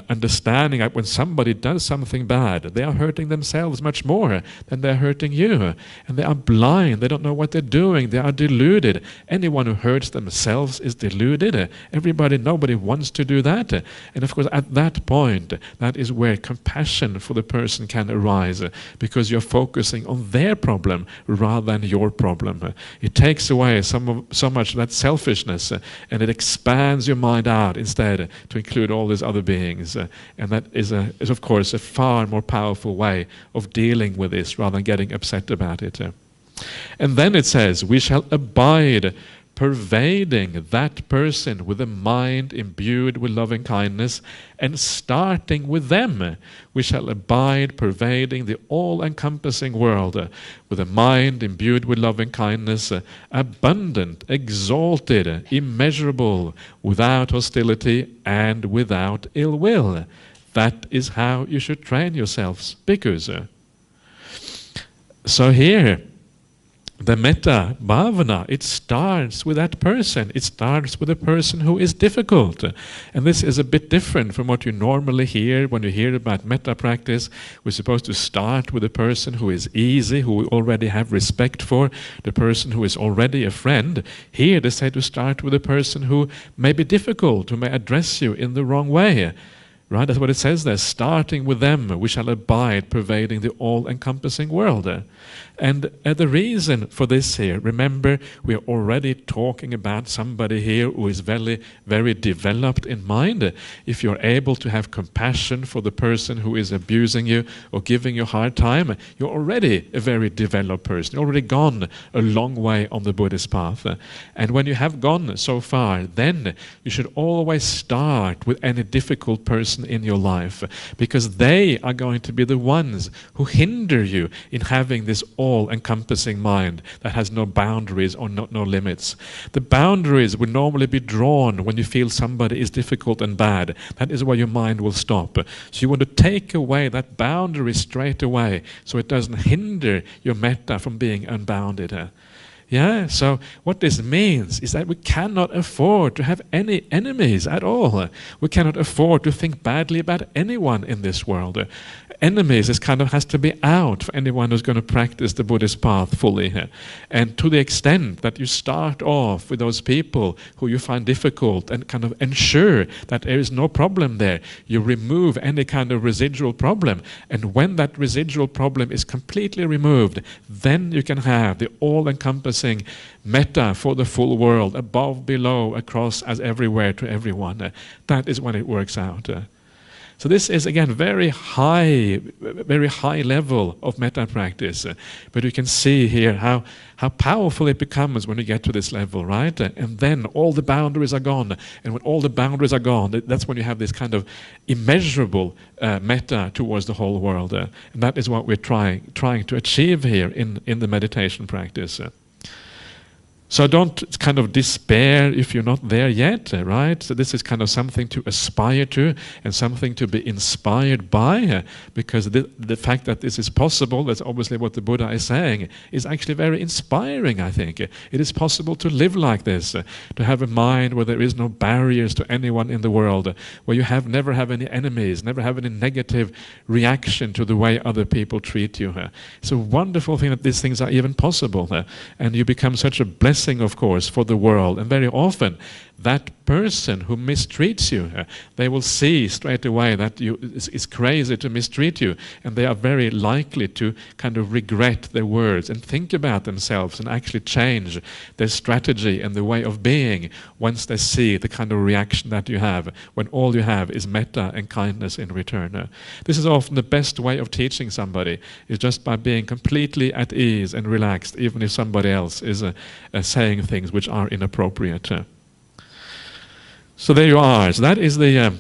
understanding that when somebody does something bad, they are hurting themselves much more than they're hurting you. And they are blind, they don't know what they're doing, they are deluded. Anyone who hurts themselves is deluded. Nobody wants to do that. And of course, at that point, that is where compassion for the person can arise, because you're focusing on their problem rather than your problem. It takes away so much of that selfishness, and it expands your mind out instead to include all these other beings. And that is of course a far more powerful way of dealing with this rather than getting upset about it. And then it says, we shall abide pervading that person with a mind imbued with loving kindness, and starting with them, we shall abide pervading the all-encompassing world with a mind imbued with loving kindness, abundant, exalted, immeasurable, without hostility and without ill will. That is how you should train yourselves, bhikkhus. So here, the metta bhavana, it starts with that person. It starts with a person who is difficult. And this is a bit different from what you normally hear when you hear about metta practice. We're supposed to start with a person who is easy, who we already have respect for, the person who is already a friend. Here they say to start with a person who may be difficult, who may address you in the wrong way. Right, that's what it says there. Starting with them, we shall abide, pervading the all-encompassing world. And the reason for this here, remember, we are already talking about somebody here who is very, very developed in mind. If you're able to have compassion for the person who is abusing you or giving you a hard time, you're already a very developed person. You've already gone a long way on the Buddhist path. And when you have gone so far, then you should always start with any difficult person in your life, because they are going to be the ones who hinder you in having this all-encompassing mind that has no boundaries or no limits. The boundaries would normally be drawn when you feel somebody is difficult and bad. That is where your mind will stop. So you want to take away that boundary straight away so it doesn't hinder your metta from being unbounded. Yeah, so what this means is that we cannot afford to have any enemies at all. We cannot afford to think badly about anyone in this world. Enemies, this kind of has to be out for anyone who's going to practice the Buddhist path fully. And to the extent that you start off with those people who you find difficult and kind of ensure that there is no problem there, you remove any kind of residual problem. And when that residual problem is completely removed, then you can have the all-encompassing metta for the full world, above, below, across, as everywhere to everyone. That is when it works out. So this is, again, very high level of metta practice. But you can see here how powerful it becomes when you get to this level, right? And then all the boundaries are gone. And when all the boundaries are gone, that's when you have this kind of immeasurable metta towards the whole world. And that is what we're trying to achieve here in the meditation practice. So don't kind of despair if you're not there yet, right? So this is kind of something to aspire to and something to be inspired by, because the fact that this is possible, that's obviously what the Buddha is saying, is actually very inspiring, I think. It is possible to live like this, to have a mind where there is no barriers to anyone in the world, where you never have any enemies, never have any negative reaction to the way other people treat you. It's a wonderful thing that these things are even possible, and you become such a blessing, of course, for the world. And very often that person who mistreats you, they will see straight away that it's crazy to mistreat you, and they are very likely to kind of regret their words and think about themselves and actually change their strategy and the way of being once they see the kind of reaction that you have when all you have is metta and kindness in return. This is often the best way of teaching somebody, is just by being completely at ease and relaxed, even if somebody else is saying things which are inappropriate. So there you are. So that is the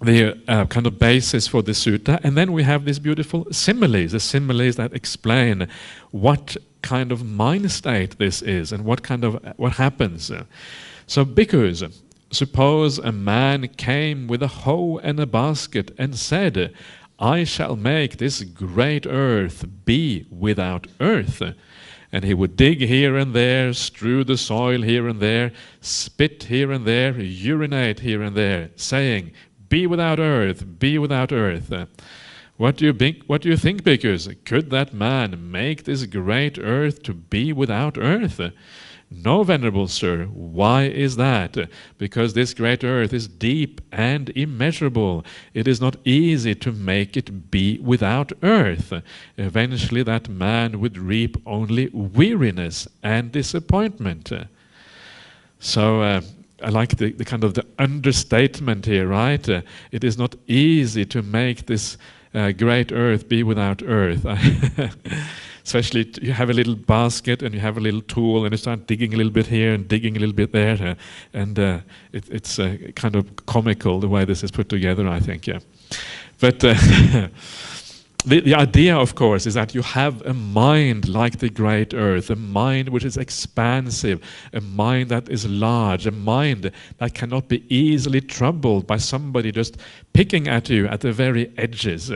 kind of basis for the sutta. And then we have these beautiful similes, the similes that explain what kind of mind state this is and what happens. So bhikkhus, suppose a man came with a hoe and a basket and said, I shall make this great earth be without earth. And he would dig here and there, strew the soil here and there, spit here and there, urinate here and there, saying, be without earth, be without earth. What do you think, bhikkhus? Could that man make this great earth to be without earth? No, Venerable Sir. Why is that? Because this great earth is deep and immeasurable. It is not easy to make it be without earth. Eventually that man would reap only weariness and disappointment. So I like the kind of the understatement here, right? It is not easy to make this great earth be without earth. Especially you have a little basket and you have a little tool and you start digging a little bit here and digging a little bit there, and it's kind of comical the way this is put together, I think. Yeah, but the idea, of course, is that you have a mind like the great earth, a mind which is expansive, a mind that is large, a mind that cannot be easily troubled by somebody just picking at you at the very edges.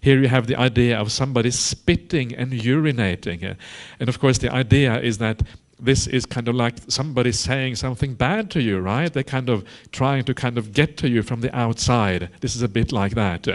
Here you have the idea of somebody spitting and urinating. And of course the idea is that this is kind of like somebody saying something bad to you, right? They're kind of trying to kind of get to you from the outside. This is a bit like that.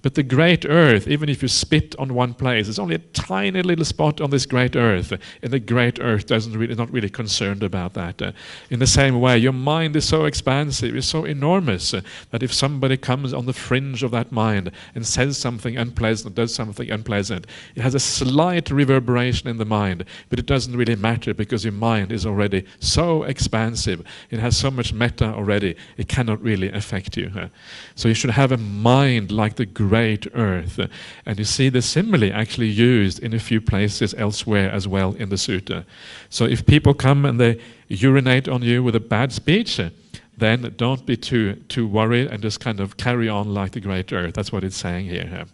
But the great earth, even if you spit on one place, it's only a tiny little spot on this great earth, and the great earth is not really concerned about that. In the same way, your mind is so expansive, it's so enormous, that if somebody comes on the fringe of that mind and says something unpleasant, does something unpleasant, it has a slight reverberation in the mind, but it doesn't really matter because your mind is already so expansive, it has so much metta already, it cannot really affect you. So you should have a mind like the great earth. And you see the simile actually used in a few places elsewhere as well in the sutta. So if people come and they urinate on you with a bad speech, then don't be too worried and just kind of carry on like the great earth. That's what it's saying here.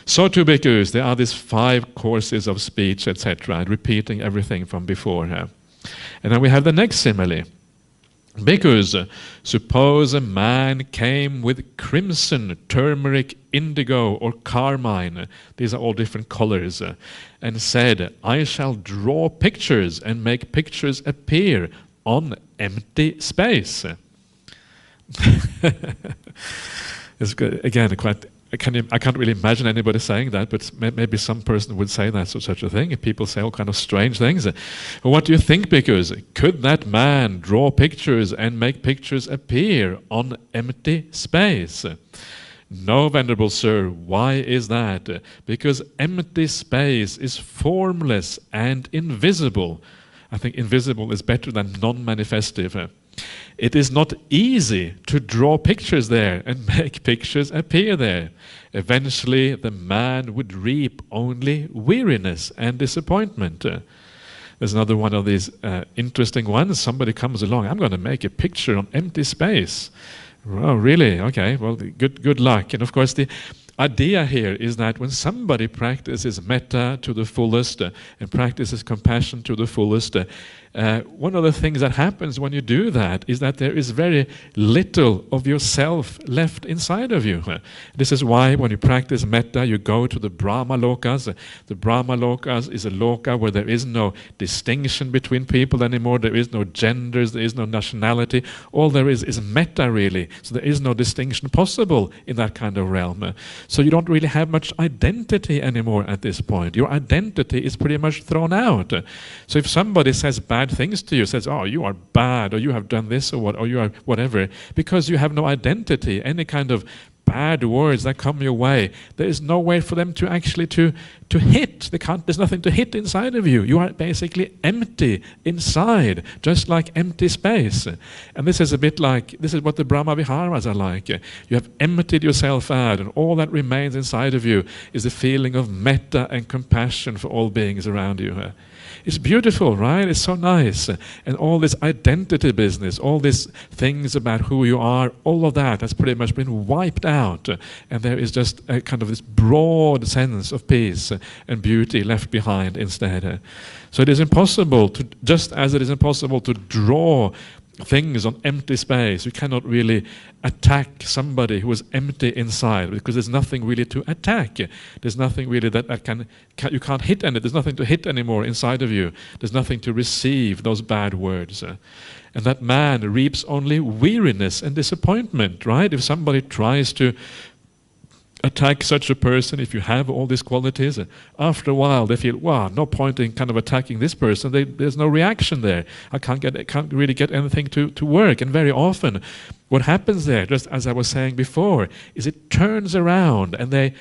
So to bhikkhus, there are these 5 courses of speech, etc., and repeating everything from before. And then we have the next simile. Bhikkhus, suppose a man came with crimson, turmeric, indigo, or carmine, these are all different colors, and said, I shall draw pictures and make pictures appear on empty space. It's again quite... I can't really imagine anybody saying that, but maybe some person would say that, or such a thing. People say all kind of strange things. But what do you think, bhikkhus? Could that man draw pictures and make pictures appear on empty space? No, Venerable Sir. Why is that? Because empty space is formless and invisible. I think invisible is better than non-manifestive. It is not easy to draw pictures there and make pictures appear there. Eventually the man would reap only weariness and disappointment. There's another one of these interesting ones. Somebody comes along, I'm going to make a picture on empty space. Oh, really? Okay, well, good luck. And of course, idea here is that when somebody practices metta to the fullest and practices compassion to the fullest, one of the things that happens when you do that is that there is very little of yourself left inside of you. This is why when you practice metta, you go to the Brahma lokas. The Brahma lokas is a loka where there is no distinction between people anymore. There is no genders, there is no nationality. All there is metta, really. So there is no distinction possible in that kind of realm. So you don't really have much identity anymore at this point. Your identity is pretty much thrown out. So if somebody says bad things to you, says, oh, you are bad, or you have done this, or what, or you are whatever, because you have no identity, any kind of bad words that come your way, there is no way for them to actually to hit. There's nothing to hit inside of you. You are basically empty inside, just like empty space. And this is a bit like, this is what the Brahma Viharas are like. You have emptied yourself out, and all that remains inside of you is the feeling of metta and compassion for all beings around you. It's beautiful, right? It's so nice. And all this identity business, all these things about who you are, all of that has pretty much been wiped out. And there is just a kind of this broad sense of peace and beauty left behind instead. So it is impossible to, just as it is impossible to draw things on empty space, you cannot really attack somebody who is empty inside, because there's nothing really to attack. There's nothing really that you can't hit any. There's nothing to hit anymore inside of you. There's nothing to receive those bad words. And that man reaps only weariness and disappointment, right? If somebody tries to attack such a person, if you have all these qualities, after a while they feel, wow, no point in kind of attacking this person. There's no reaction there. I can't really get anything to work. And very often what happens there, just as I was saying before, is it turns around, and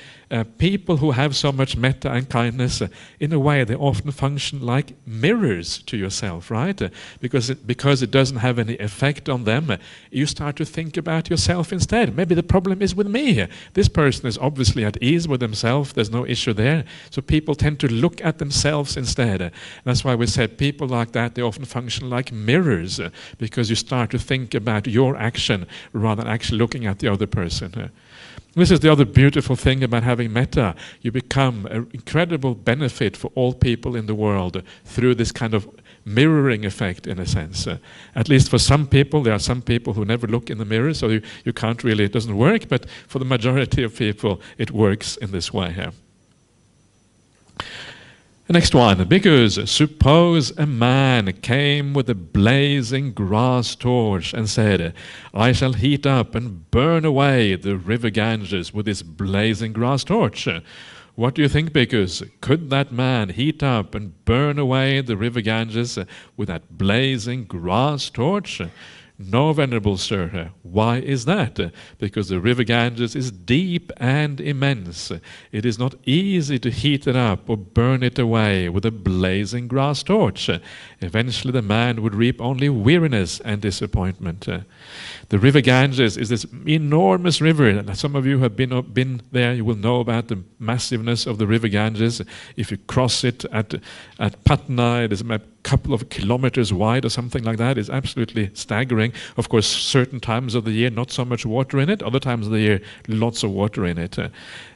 people who have so much metta and kindness, in a way they often function like mirrors to yourself, right? Because it doesn't have any effect on them, you start to think about yourself instead. Maybe the problem is with me. This person is obviously at ease with themselves, there's no issue there. So people tend to look at themselves instead. That's why we said people like that, they often function like mirrors, because you start to think about your action rather than actually looking at the other person. This is the other beautiful thing about having metta. You become an incredible benefit for all people in the world through this kind of mirroring effect, in a sense. At least for some people, there are some people who never look in the mirror, so you can't really, it doesn't work, but for the majority of people, it works in this way here. The next one, bhikkhus, suppose a man came with a blazing grass torch and said, I shall heat up and burn away the river Ganges with this blazing grass torch. What do you think, bhikkhus? Could that man heat up and burn away the river Ganges with that blazing grass torch? No, Venerable Sir. Why is that? Because the river Ganges is deep and immense. It is not easy to heat it up or burn it away with a blazing grass torch. Eventually the man would reap only weariness and disappointment. The river Ganges is this enormous river. Some of you have been there, you will know about the massiveness of the river Ganges. If you cross it at Patna, it is a couple of kilometers wide or something like that. It's absolutely staggering. Of course, certain times of the year, not so much water in it. Other times of the year, lots of water in it.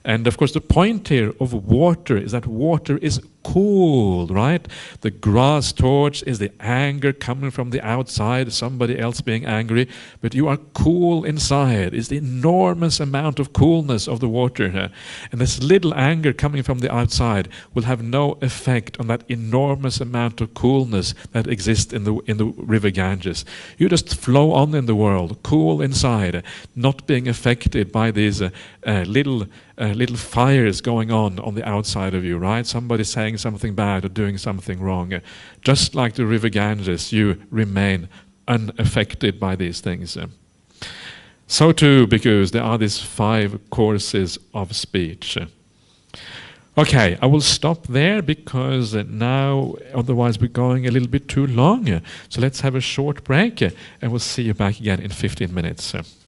And of course, the point here of water is that water is cool, right? The grass torch is the anger coming from the outside, somebody else being angry, but you are cool inside. It's the enormous amount of coolness of the water. And this little anger coming from the outside will have no effect on that enormous amount of coolness that exists in the river Ganges. You just flow on in the world, cool inside, not being affected by these little fires going on the outside of you, right? Somebody saying something bad or doing something wrong. Just like the river Ganges, you remain unaffected by these things. So too, because there are these 5 courses of speech. Okay, I will stop there because now otherwise we're going a little bit too long. So let's have a short break and we'll see you back again in 15 minutes.